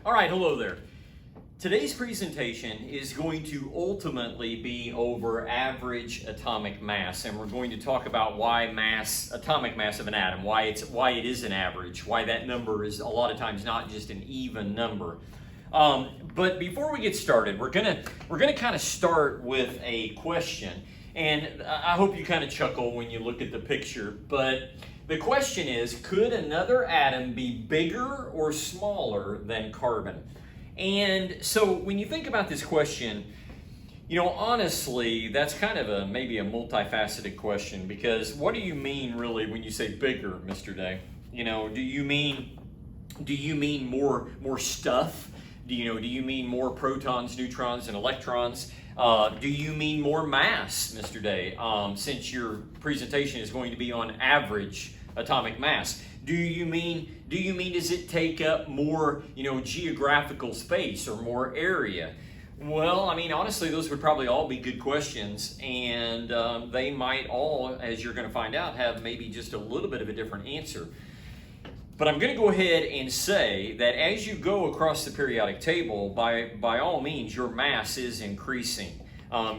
All right, hello there. Today's presentation is going to ultimately be over average atomic mass, and we're going to talk about why atomic mass of an atom, why it is an average, why that number is a lot of times not just an even number. But before we get started, we're gonna kind of start with a question, and I hope you kind of chuckle when you look at the picture. But the question is, could another atom be bigger or smaller than carbon? And so when you think about this question, honestly, that's kind of maybe a multifaceted question, because what do you mean really when you say bigger, Mr. Day? Do you mean more stuff? Do you mean more protons, neutrons, and electrons? Do you mean more mass, Mr. Day? Since your presentation is going to be on average atomic mass. Do you mean does it take up more, geographical space or more area? Well, honestly, those would probably all be good questions, and they might all, as you're going to find out, have maybe just a little bit of a different answer. But I'm going to go ahead and say that as you go across the periodic table, by all means, your mass is increasing.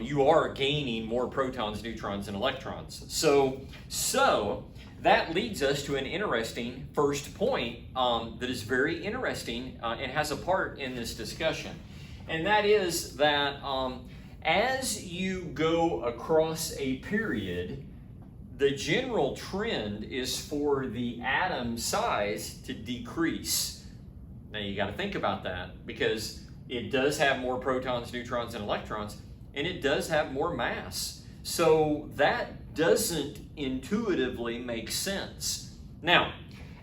You are gaining more protons, neutrons, and electrons. So that leads us to an interesting first point that is very interesting and has a part in this discussion. And that is that as you go across a period, the general trend is for the atom size to decrease. Now you got to think about that, because it does have more protons, neutrons, and electrons, and it does have more mass. So that doesn't intuitively make sense. Now,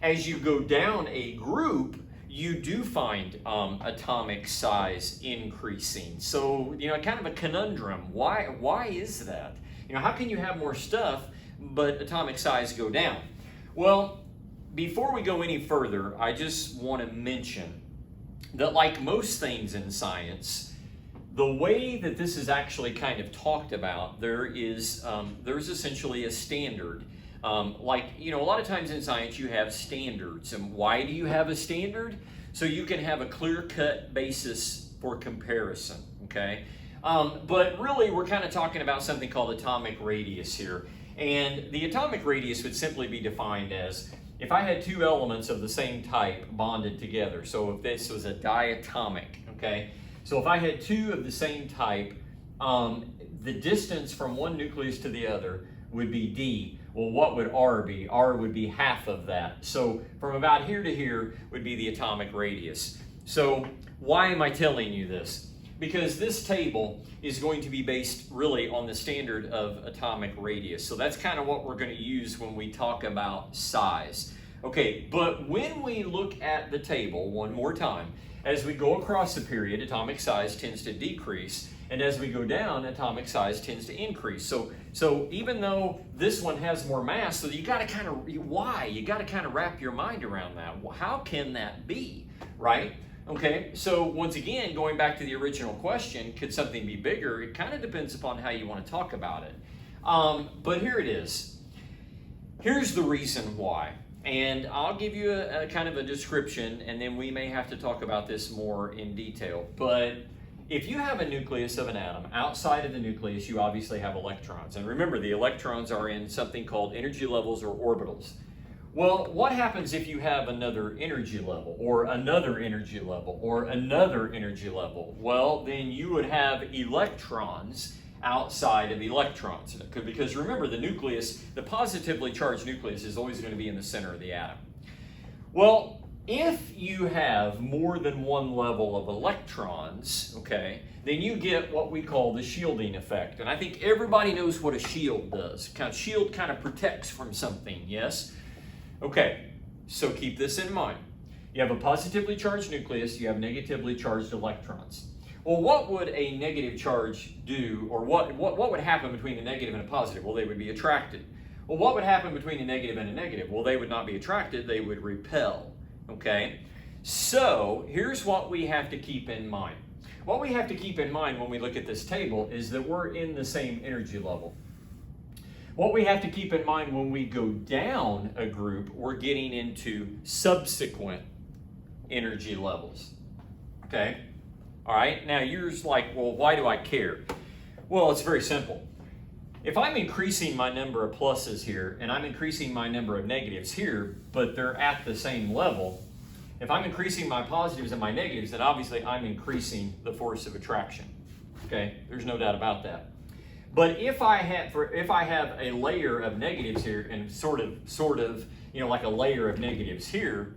as you go down a group, you do find atomic size increasing. So, kind of a conundrum. Why is that? How can you have more stuff but atomic size go down? Well, before we go any further, I just want to mention that, like most things in science, the way that this is actually kind of talked about, there's essentially a standard. A lot of times in science you have standards. And why do you have a standard? So you can have a clear-cut basis for comparison, okay? But really we're kind of talking about something called atomic radius here. And the atomic radius would simply be defined as if I had two elements of the same type bonded together. So if this was a diatomic, okay? So if I had two of the same type, the distance from one nucleus to the other would be d. Well, what would r be? R would be half of that. So from about here to here would be the atomic radius. So why am I telling you this? Because this table is going to be based really on the standard of atomic radius. So that's kind of what we're going to use when we talk about size. Okay, but when we look at the table one more time, as we go across the period, atomic size tends to decrease, and as we go down, atomic size tends to increase. So even though this one has more mass, so you got to kind of wrap your mind around that. Well, how can that be, right? Okay, so once again, going back to the original question, could something be bigger? It kind of depends upon how you want to talk about it. But here it is. Here's the reason why. And I'll give you a kind of a description, and then we may have to talk about this more in detail. But if you have a nucleus of an atom, outside of the nucleus, you obviously have electrons. And remember, the electrons are in something called energy levels or orbitals. Well, what happens if you have another energy level, or another energy level, or another energy level? Well, then you would have electrons outside of electrons. Because remember, the nucleus, the positively charged nucleus, is always going to be in the center of the atom. Well, if you have more than one level of electrons, okay, then you get what we call the shielding effect. And I think everybody knows what a shield does. Shield kind of protects from something, yes? Okay, so keep this in mind. You have a positively charged nucleus, you have negatively charged electrons. Well, what would a negative charge do, or what would happen between a negative and a positive? Well, they would be attracted. Well, what would happen between a negative and a negative? Well, they would not be attracted, they would repel, okay? So, here's what we have to keep in mind. What we have to keep in mind when we look at this table is that we're in the same energy level. What we have to keep in mind when we go down a group, we're getting into subsequent energy levels. okay? All right, now you're just like, well, why do I care? Well, it's very simple. If I'm increasing my number of pluses here and I'm increasing my number of negatives here, but they're at the same level, if I'm increasing my positives and my negatives, then obviously I'm increasing the force of attraction. Okay, there's no doubt about that. But if I have a layer of negatives here and sort of, like a layer of negatives here,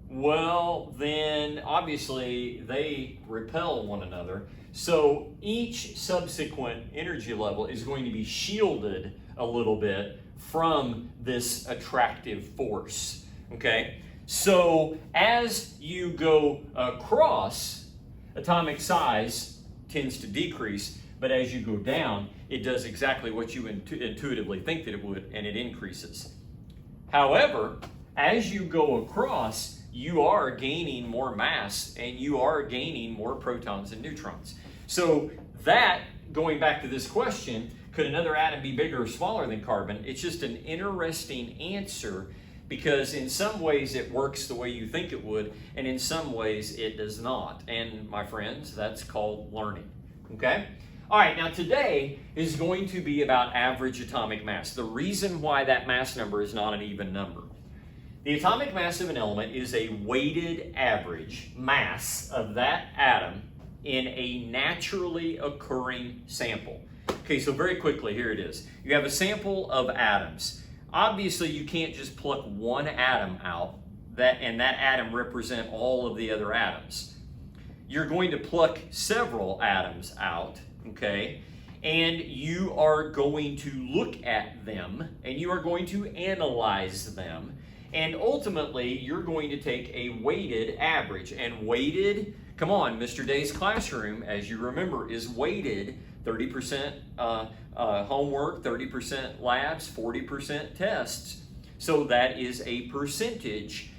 well, then obviously they repel one another. So each subsequent energy level is going to be shielded a little bit from this attractive force. Okay? So as you go across, atomic size tends to decrease, but as you go down, it does exactly what you intuitively think that it would, and it increases. However, as you go across, you are gaining more mass and you are gaining more protons and neutrons. So that, going back to this question, could another atom be bigger or smaller than carbon? It's just an interesting answer because in some ways it works the way you think it would, and in some ways it does not. And my friends, that's called learning. Okay? All right, now today is going to be about average atomic mass. The reason why that mass number is not an even number. The atomic mass of an element is a weighted average mass of that atom in a naturally occurring sample. Okay, so very quickly, here it is. You have a sample of atoms. Obviously, you can't just pluck one atom out and that atom represent all of the other atoms. You're going to pluck several atoms out, okay? And you are going to look at them and you are going to analyze them. And ultimately, you're going to take a weighted average. And weighted, come on, Mr. Day's classroom, as you remember, is weighted 30% homework, 30% labs, 40% tests. So that is a percentage.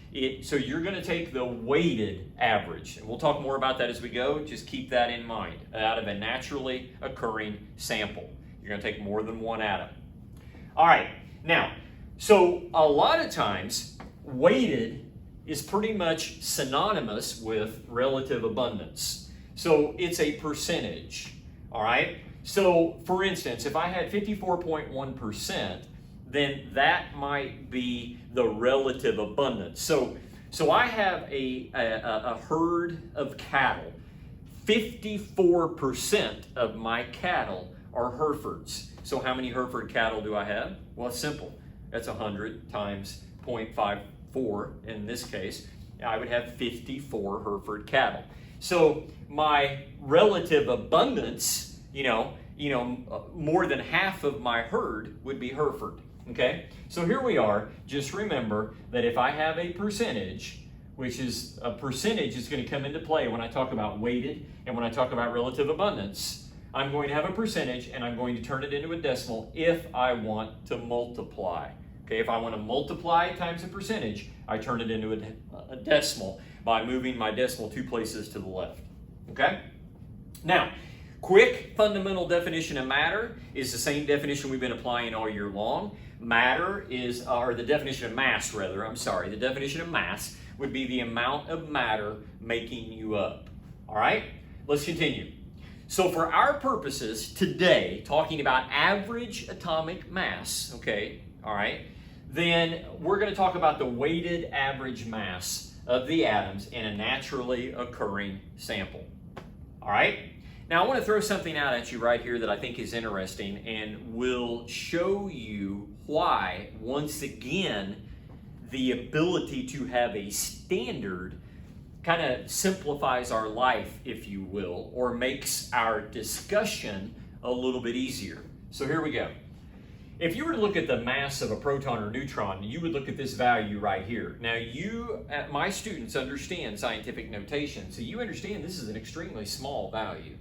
So you're going to take the weighted average. And we'll talk more about that as we go. Just keep that in mind. Out of a naturally occurring sample, you're going to take more than one atom. All right. Now, so a lot of times, weighted is pretty much synonymous with relative abundance. So it's a percentage, all right? So for instance, if I had 54.1%, then that might be the relative abundance. So I have a herd of cattle. 54% of my cattle are Herefords. So how many Hereford cattle do I have? Well, it's simple. That's 100 times 0.54 in this case. I would have 54 Hereford cattle. So my relative abundance, more than half of my herd would be Hereford. Okay? So here we are. Just remember that if I have a percentage, which is a percentage is going to come into play when I talk about weighted and when I talk about relative abundance, I'm going to have a percentage and I'm going to turn it into a decimal if I want to multiply. Okay, if I want to multiply times a percentage, I turn it into a decimal by moving my decimal 2 places to the left. Okay? Now, quick fundamental definition of matter is the same definition we've been applying all year long. Matter is, or the definition of mass rather, the definition of mass would be the amount of matter making you up. All right? Let's continue. So for our purposes today, talking about average atomic mass, okay, all right, then we're going to talk about the weighted average mass of the atoms in a naturally occurring sample. All right? Now I want to throw something out at you right here that I think is interesting and will show you why, once again, the ability to have a standard kind of simplifies our life, if you will, or makes our discussion a little bit easier. So here we go. If you were to look at the mass of a proton or neutron, you would look at this value right here. Now my students understand scientific notation, so you understand this is an extremely small value.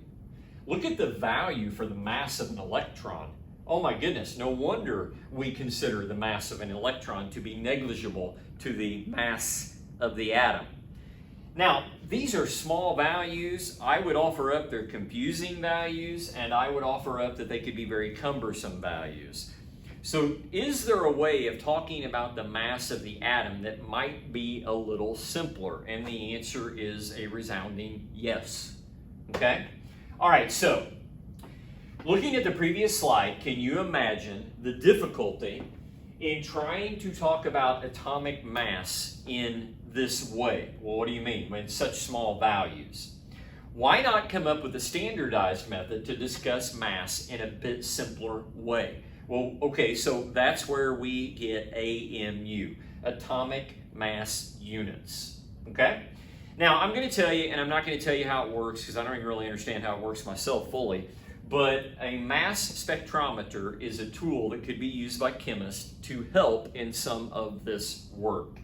Look at the value for the mass of an electron. Oh my goodness, no wonder we consider the mass of an electron to be negligible to the mass of the atom. Now, these are small values. I would offer up they're confusing values, and I would offer up that they could be very cumbersome values. So is there a way of talking about the mass of the atom that might be a little simpler? And the answer is a resounding yes. Okay? All right, so looking at the previous slide, can you imagine the difficulty in trying to talk about atomic mass in this way? Well, what do you mean? In such small values. Why not come up with a standardized method to discuss mass in a bit simpler way? Well, okay, so that's where we get AMU, atomic mass units, okay? Now, I'm going to tell you, and I'm not going to tell you how it works because I don't even really understand how it works myself fully, but a mass spectrometer is a tool that could be used by chemists to help in some of this work,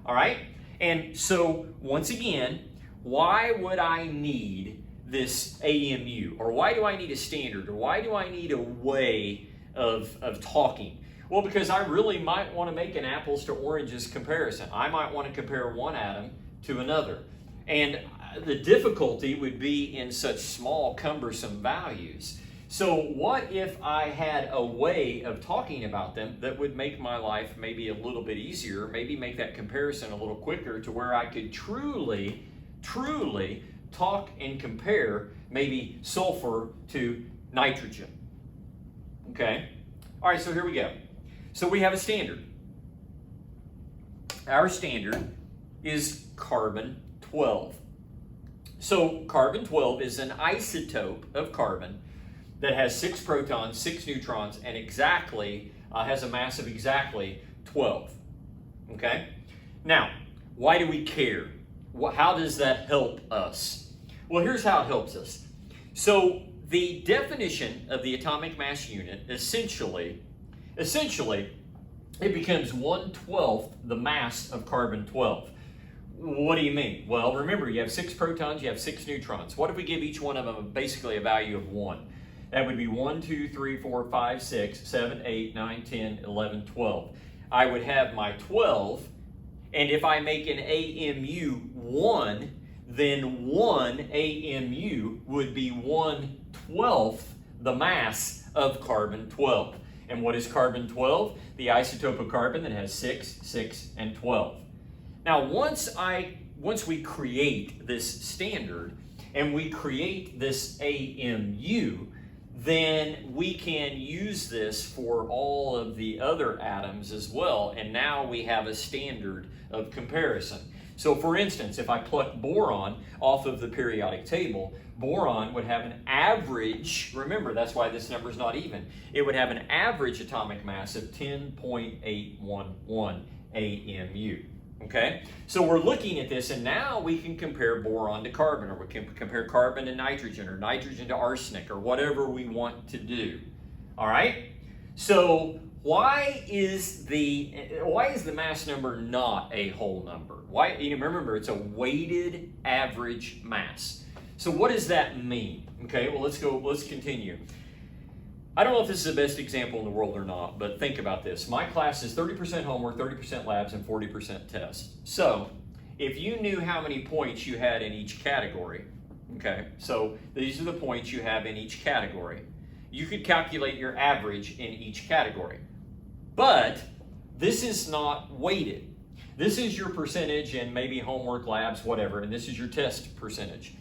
all right? And so, once again, why would I need this AMU? Or why do I need a standard? Or why do I need a way of talking? Well, because I really might want to make an apples to oranges comparison. I might want to compare one atom to another. And the difficulty would be in such small, cumbersome values. So what if I had a way of talking about them that would make my life maybe a little bit easier, maybe make that comparison a little quicker to where I could truly talk and compare maybe sulfur to nitrogen? Okay? All right, so here we go. So we have a standard. Our standard is carbon-12. So carbon-12 is an isotope of carbon that has 6 protons, 6 neutrons, and has a mass of exactly 12. Okay? Now, why do we care? How does that help us? Well, here's how it helps us. So the definition of the atomic mass unit, essentially, it becomes 1/12 the mass of carbon-12. What do you mean? Well, remember, you have 6 protons, you have 6 neutrons. What if we give each one of them basically a value of 1? That would be 1, 2, 3, 4, 5, 6, 7, 8, 9, 10, 11, 12. I would have my 12, and if I make an AMU 1, then 1 AMU would be 1/12 the mass of carbon-12. And what is carbon-12? The isotope of carbon that has 6, 6, and 12. Now, once we create this standard and we create this AMU, then we can use this for all of the other atoms as well, and now we have a standard of comparison. So for instance, if I pluck boron off of the periodic table, boron would have an average, remember that's why this number is not even, it would have an average atomic mass of 10.811 AMU. Okay, so we're looking at this, and now we can compare boron to carbon, or we can compare carbon to nitrogen, or nitrogen to arsenic, or whatever we want to do. All right, so why is the mass number not a whole number? Why? Remember, it's a weighted average mass. So what does that mean? Okay, well, let's continue. I don't know if this is the best example in the world or not, but think about this. My class is 30% homework, 30% labs, and 40% tests. So if you knew how many points you had in each category, okay, so these are the points you have in each category, you could calculate your average in each category. But this is not weighted. This is your percentage in maybe homework, labs, whatever, and this is your test percentage.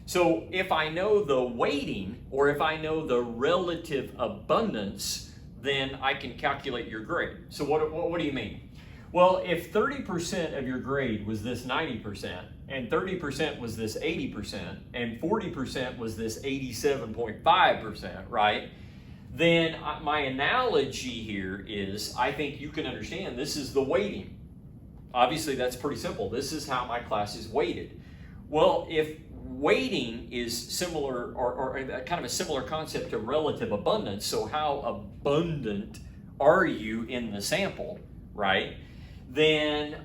So if I know the weighting, or if I know the relative abundance, then I can calculate your grade. So what do you mean? Well, if 30% of your grade was this 90%, and 30% was this 80%, and 40% was this 87.5%, right? Then my analogy here is, I think you can understand this is the weighting. Obviously, that's pretty simple. This is how my class is weighted. Well, if weighting is similar, or kind of a similar concept to relative abundance, so how abundant are you in the sample, right? Then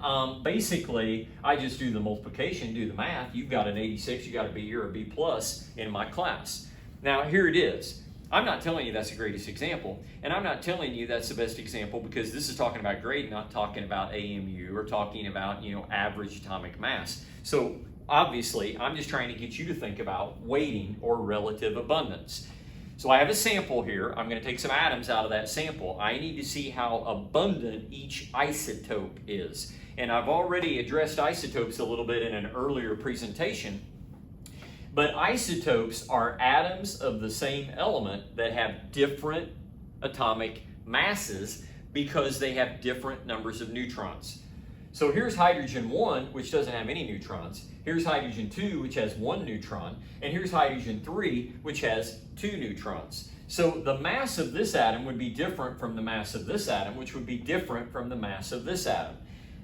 basically, I just do the multiplication, do the math. You've got an 86, you got a B or a B plus in my class. Now, here it is. I'm not telling you that's the greatest example, and I'm not telling you that's the best example because this is talking about grade, not talking about AMU or talking about, average atomic mass. So obviously, I'm just trying to get you to think about weighting or relative abundance. So I have a sample here. I'm going to take some atoms out of that sample. I need to see how abundant each isotope is. And I've already addressed isotopes a little bit in an earlier presentation. But isotopes are atoms of the same element that have different atomic masses because they have different numbers of neutrons. So here's hydrogen 1, which doesn't have any neutrons. Here's hydrogen 2, which has 1 neutron. And here's hydrogen 3, which has 2 neutrons. So the mass of this atom would be different from the mass of this atom, which would be different from the mass of this atom.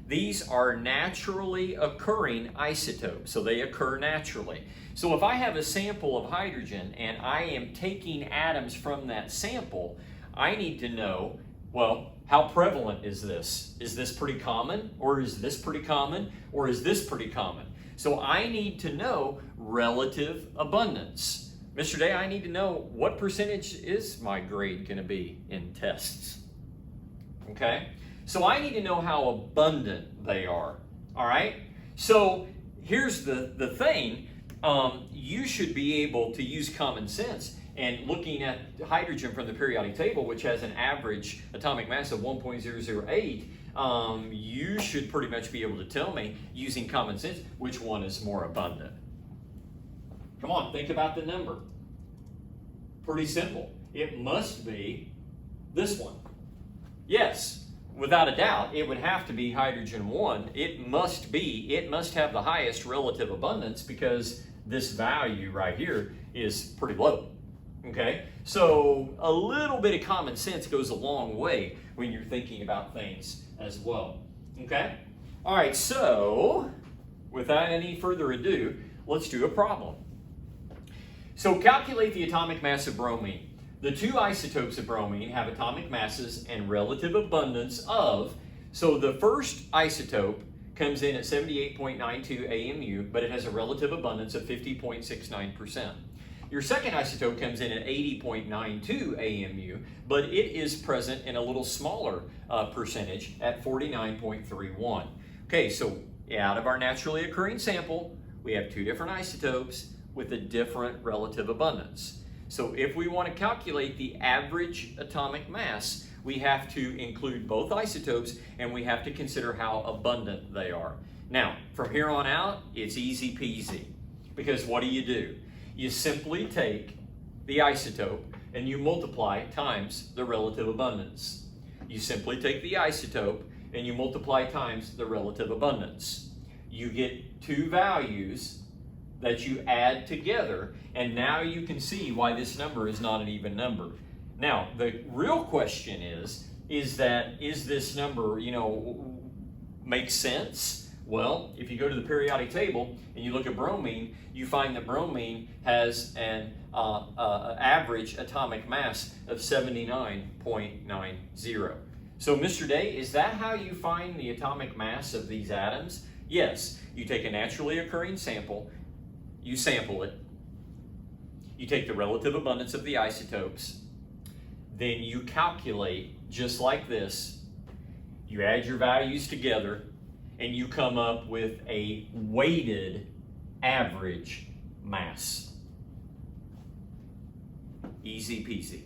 These are naturally occurring isotopes, so they occur naturally. So if I have a sample of hydrogen and I am taking atoms from that sample, I need to know, well, how prevalent is this? Is this pretty common? Or is this pretty common? Or is this pretty common? So I need to know relative abundance. Mr. Day, I need to know what percentage is my grade going to be in tests. Okay? So I need to know how abundant they are. All right? So here's the thing. You should be able to use common sense. And looking at hydrogen from the periodic table, which has an average atomic mass of 1.008, you should pretty much be able to tell me, using common sense, which one is more abundant. Come on, think about the number. Pretty simple. It must be this one. Yes, without a doubt, it would have to be hydrogen 1. It must have the highest relative abundance because this value right here is pretty low. Okay, so a little bit of common sense goes a long way when you're thinking about things as well. Okay, all right, so without any further ado, let's do a problem. So calculate the atomic mass of bromine. The two isotopes of bromine have atomic masses and relative abundance of, so the first isotope comes in at 78.92 AMU, but it has a relative abundance of 50.69%. Your second isotope comes in at 80.92 AMU, but it is present in a little smaller percentage at 49.31. Okay, so out of our naturally occurring sample, we have two different isotopes with a different relative abundance. So if we want to calculate the average atomic mass, we have to include both isotopes and we have to consider how abundant they are. Now, from here on out, it's easy peasy, because what do? You simply take the isotope and you multiply times the relative abundance. You simply take the isotope and you multiply times the relative abundance. You get two values that you add together, and now you can see why this number is not an even number. Now, the real question is this number, make sense? Well, if you go to the periodic table and you look at bromine, you find that bromine has an average atomic mass of 79.90. So, Mr. Day, is that how you find the atomic mass of these atoms? Yes. You take a naturally occurring sample, you sample it, you take the relative abundance of the isotopes, then you calculate just like this, you add your values together, and you come up with a weighted average mass. Easy peasy.